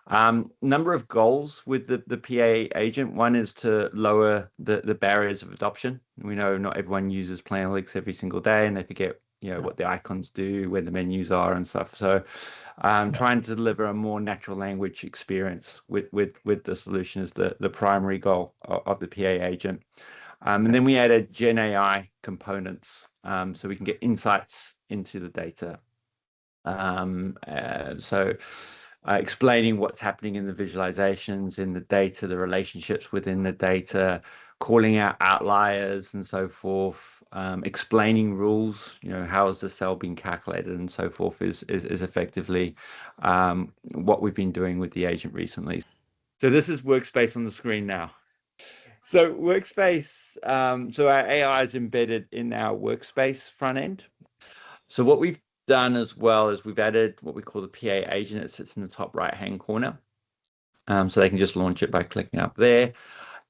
Number of goals with the PA agent. One is to lower the barriers of adoption. We know not everyone uses Planning Analytics every single day, and they forget what the icons do, where the menus are and stuff. So trying to deliver a more natural language experience with the solution is the primary goal of the PA agent. And then we added Gen AI components so we can get insights into the data. Explaining what's happening in the visualizations, in the data, the relationships within the data, calling out outliers and so forth, explaining rules, how is the cell being calculated and so forth is effectively what we've been doing with the agent recently. So this is Workspace on the screen now. So Workspace, so our AI is embedded in our Workspace front end. So what we've done as well is we've added what we call the PA agent. It sits in the top right hand corner. So they can just launch it by clicking up there.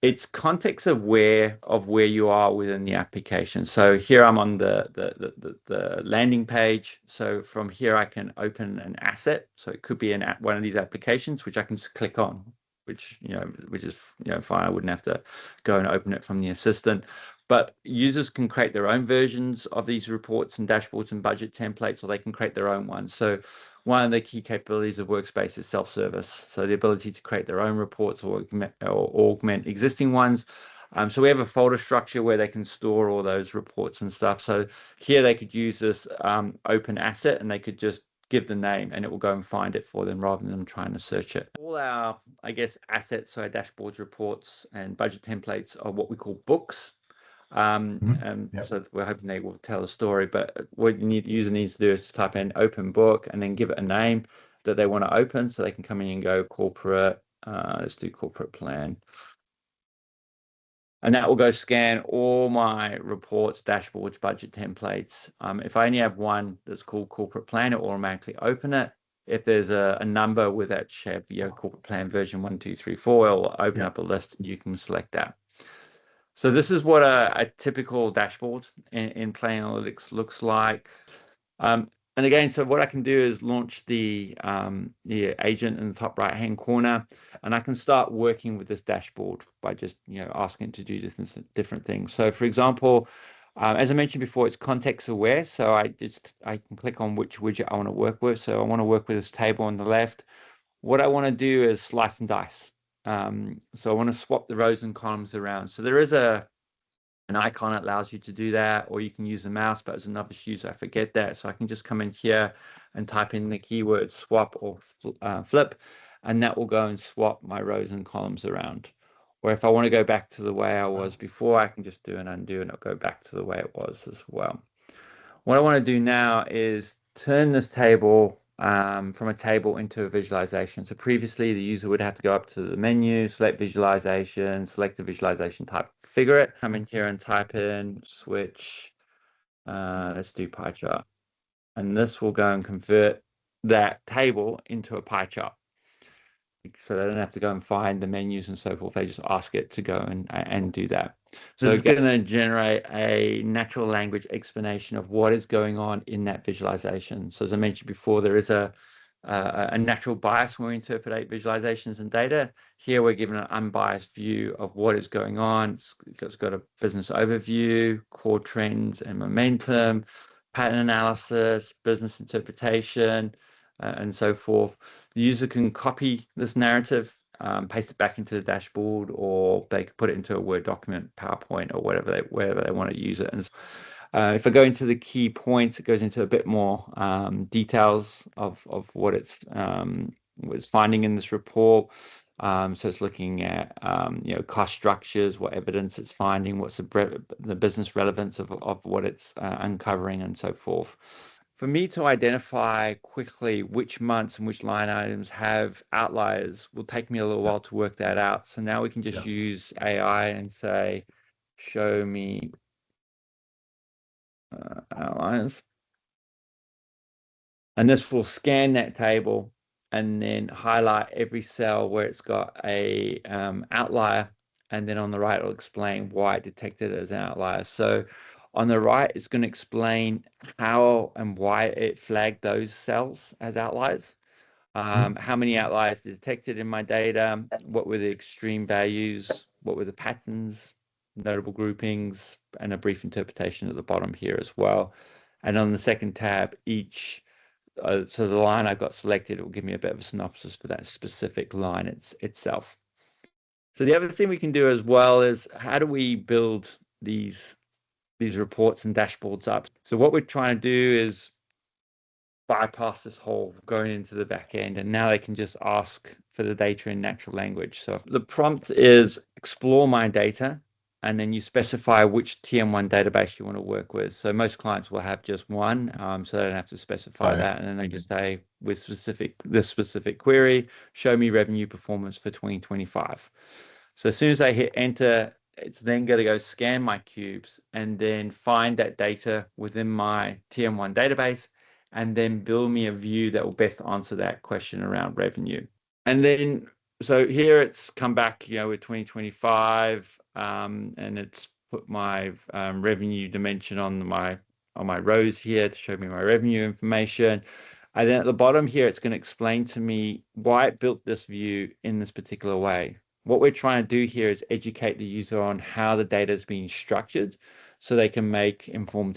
It's context aware of where you are within the application. So here I'm on the landing page. So from here I can open an asset. So it could be one of these applications which I can just click on, which is fine. I wouldn't have to go and open it from the assistant. But users can create their own versions of these reports and dashboards and budget templates, or they can create their own ones. So one of the key capabilities of Workspace is self-service. So the ability to create their own reports or augment existing ones. So we have a folder structure where they can store all those reports and stuff. So here they could use this open asset, and they could just give the name and it will go and find it for them rather than them trying to search it. All our, assets, so our dashboards, reports, and budget templates are what we call books. So we're hoping they will tell a story, but what user needs to do is type in open book and then give it a name that they want to open, so they can come in and go corporate. Let's do corporate plan, and that will go scan all my reports, dashboards, budget templates. If I only have one that's called corporate plan, it will automatically open it. If there's a number with that shape, corporate plan version 1, 2, 3, 4, it will open up a list and you can select that. So this is what a typical dashboard in Planning Analytics looks like. And again, so what I can do is launch the agent in the top right-hand corner, and I can start working with this dashboard by just asking it to do different things. So for example, as I mentioned before, it's context aware. So I can click on which widget I want to work with. So I want to work with this table on the left. What I want to do is slice and dice. So I want to swap the rows and columns around. So there is an icon that allows you to do that, or you can use the mouse, but as a novice user, I forget that. So I can just come in here and type in the keyword swap or flip, and that will go and swap my rows and columns around. Or if I want to go back to the way I was before, I can just do an undo and it'll go back to the way it was as well. What I want to do now is turn this table from a table into a visualization. So previously the user would have to go up to the menu, select visualization, select the visualization type, configure it, come in here and type in switch, let's do pie chart. And this will go and convert that table into a pie chart. So they don't have to go and find the menus and so forth. They just ask it to go and do that. So it's going to generate a natural language explanation of what is going on in that visualization. So as I mentioned before, there is a natural bias when we interpret visualizations and data. Here we're given an unbiased view of what is going on. It's got a business overview, core trends and momentum, pattern analysis, business interpretation, and so forth. The user can copy this narrative, paste it back into the dashboard, or they could put it into a Word document, PowerPoint, or wherever they want to use it. And if I go into the key points, it goes into a bit more details of what it's finding in this report. So it's looking at cost structures, what evidence it's finding, what's the business relevance of what it's uncovering, and so forth. For me to identify quickly which months and which line items have outliers will take me a little while to work that out. So now we can just use AI and say, show me outliers. And this will scan that table and then highlight every cell where it's got a outlier. And then on the right, it'll explain why it detected it as an outlier. So on the right, it's going to explain how and why it flagged those cells as outliers. how many outliers detected in my data, what were the extreme values, what were the patterns, notable groupings, and a brief interpretation at the bottom here as well. And on the second tab, so the line I've got selected, it will give me a bit of a synopsis for that specific line itself. So the other thing we can do as well is, how do we build these reports and dashboards up? So what we're trying to do is bypass this whole going into the back end, and now they can just ask for the data in natural language. So if the prompt is explore my data, and then you specify which TM1 database you want to work with. So most clients will have just one, so they don't have to specify that, and then they just say with this specific query, show me revenue performance for 2025. So as soon as I hit enter, it's then going to go scan my cubes and then find that data within my TM1 database, and then build me a view that will best answer that question around revenue. And then, so here it's come back, with 2025, and it's put my revenue dimension on my rows here to show me my revenue information. And then at the bottom here, it's going to explain to me why it built this view in this particular way. What we're trying to do here is educate the user on how the data is being structured, so they can make informed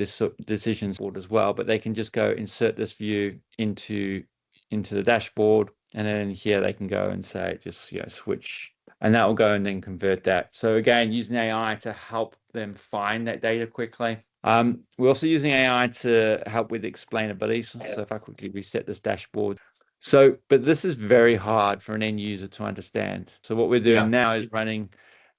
decisions as well. But they can just go insert this view into the dashboard, and then here they can go and say just switch, and that will go and then convert that. So again, using AI to help them find that data quickly. We're also using AI to help with explainability. So if I quickly reset this dashboard. But this is very hard for an end user to understand. So what we're doing now is running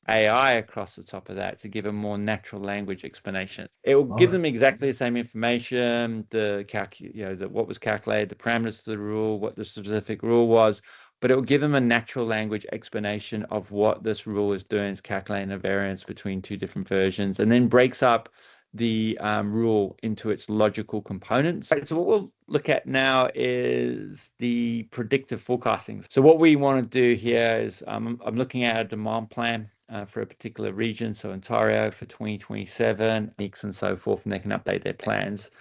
AI across the top of that to give a more natural language explanation. It will give them exactly the same information, what was calculated, the parameters of the rule, what the specific rule was, but it will give them a natural language explanation of what this rule is doing. It's calculating a variance between two different versions, and then breaks up the rule into its logical components. So what we'll look at now is the predictive forecasting. So what we want to do here is I'm looking at a demand plan for a particular region, so Ontario for 2027, and so forth, and they can update their plans.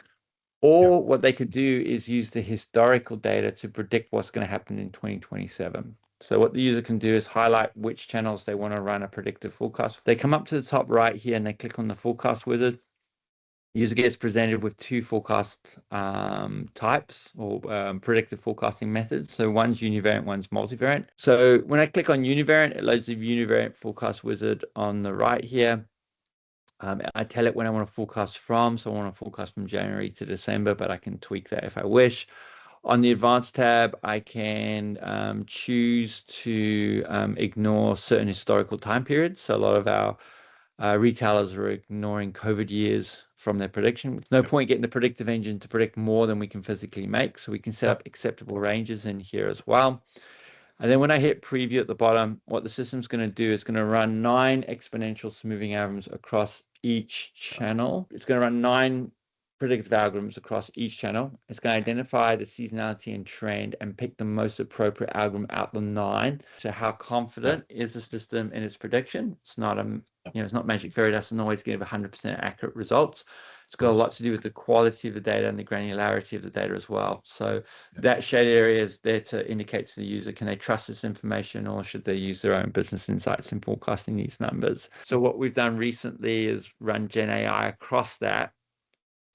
Or what they could do is use the historical data to predict what's going to happen in 2027. So what the user can do is highlight which channels they want to run a predictive forecast. They come up to the top right here and they click on the forecast wizard. The user gets presented with two forecast types, or predictive forecasting methods. So one's univariate, one's multivariate. So when I click on univariate, it loads the univariate forecast wizard on the right here. I tell it when I want to forecast from. So I want to forecast from January to December, but I can tweak that if I wish. On the advanced tab, I can choose to ignore certain historical time periods. So a lot of our retailers are ignoring COVID years from their prediction. There's no point getting the predictive engine to predict more than we can physically make. So we can set up acceptable ranges in here as well. And then when I hit preview at the bottom, what the system's going to do is going to run 9 exponential smoothing algorithms across each channel. It's going to run 9 predictive algorithms across each channel. It's going to identify the seasonality and trend and pick the most appropriate algorithm out the 9. So how confident is the system in its prediction? It's not it's not magic fairy dust and always give 100% accurate results. It's got a lot to do with the quality of the data and the granularity of the data as well. So that shaded area is there to indicate to the user, can they trust this information, or should they use their own business insights in forecasting these numbers? So what we've done recently is run Gen AI across that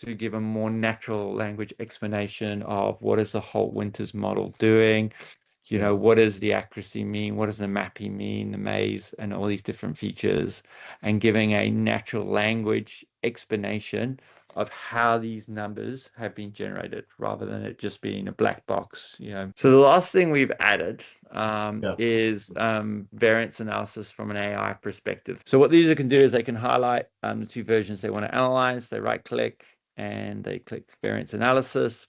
to give a more natural language explanation of what is the Holt Winters model doing, what does the accuracy mean, what does the MAPE mean, the maze, and all these different features, and giving a natural language explanation of how these numbers have been generated, rather than it just being a black box. So the last thing we've added is variance analysis from an AI perspective. So what the user can do is they can highlight the two versions they want to analyze. They right click and they click variance analysis,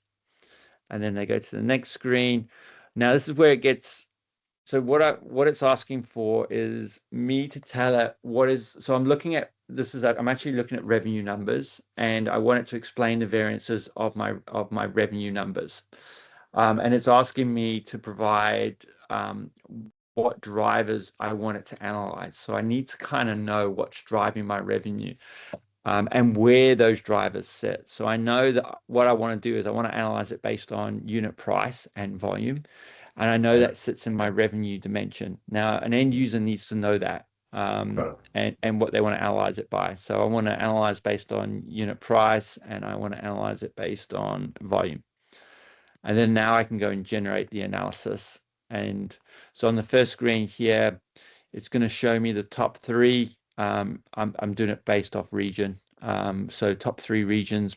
and then they go to the next screen. Now this is where it gets, so what it's asking for is me to tell it so I'm actually looking at revenue numbers, and I want it to explain the variances of my revenue numbers. And it's asking me to provide what drivers I want it to analyze. So I need to kind of know what's driving my revenue. And where those drivers sit. So I know that what I want to do is I want to analyze it based on unit price and volume. and I know that sits in my revenue dimension. Now, an end user needs to know that, and what they want to analyze it by. So I want to analyze based on unit price, and I want to analyze it based on volume. And then now I can go and generate the analysis. And so on the first screen here, it's going to show me the top three. I'm doing it based off region. So top three regions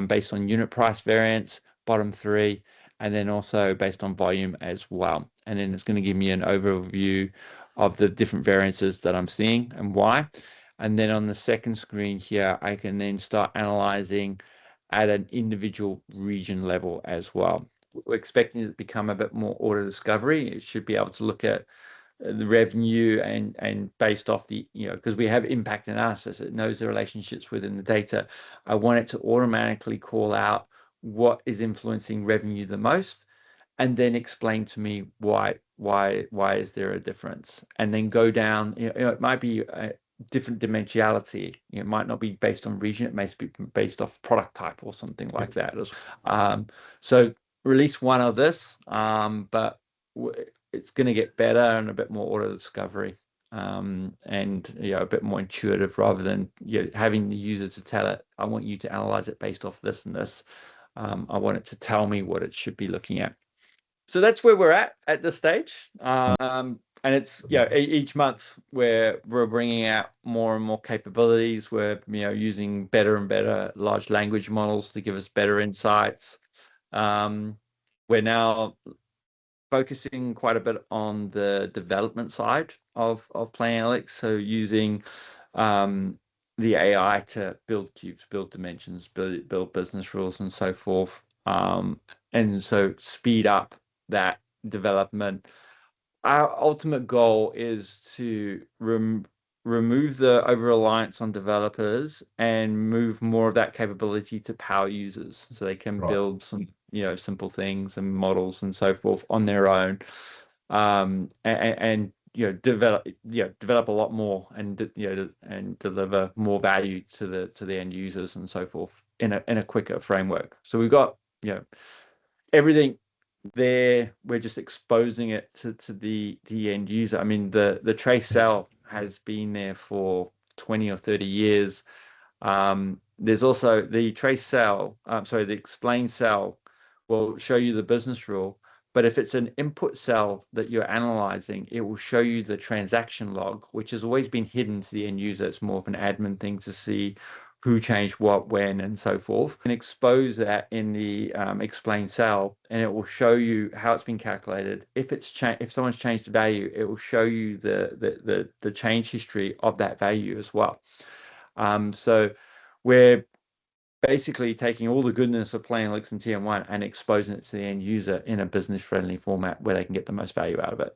based on unit price variance, bottom three, and then also based on volume as well. And then it's going to give me an overview of the different variances that I'm seeing and why. And then on the second screen here, I can then start analyzing at an individual region level as well. We're expecting it to become a bit more auto discovery. It should be able to look at the revenue and based off the, because we have impact analysis, it knows the relationships within the data. I want it to automatically call out what is influencing revenue the most, and then explain to me why is there a difference, and then go down. It might be a different dimensionality. It might not be based on region. It may be based off product type or something like that. So release one of this, but it's going to get better and a bit more auto discovery, and a bit more intuitive, rather than having the user to tell it, I want you to analyze it based off this and this. I want it to tell me what it should be looking at. So that's where we're at this stage. And it's each month we're bringing out more and more capabilities. We're using better and better large language models to give us better insights. We're now focusing quite a bit on the development side of Planning Analytics, so using the AI to build cubes, build dimensions, build business rules, and so forth, and so speed up that development. Our ultimate goal is to remove the over-reliance on developers and move more of that capability to power users, so they can build some simple things and models and so forth on their own, and develop a lot more, and and deliver more value to the end users and so forth in a quicker framework. So we've got everything there. We're just exposing it to the end user. I mean, the trace cell has been there for 20 or 30 years. There's also the trace cell, the explain cell will show you the business rule, but if it's an input cell that you're analyzing, it will show you the transaction log, which has always been hidden to the end user. It's more of an admin thing to see who changed what, when, and so forth, and expose that in the explain cell, and it will show you how it's been calculated. If someone's changed the value, it will show you the change history of that value as well. So we're basically taking all the goodness of Planning Analytics and TM1 and exposing it to the end user in a business-friendly format where they can get the most value out of it.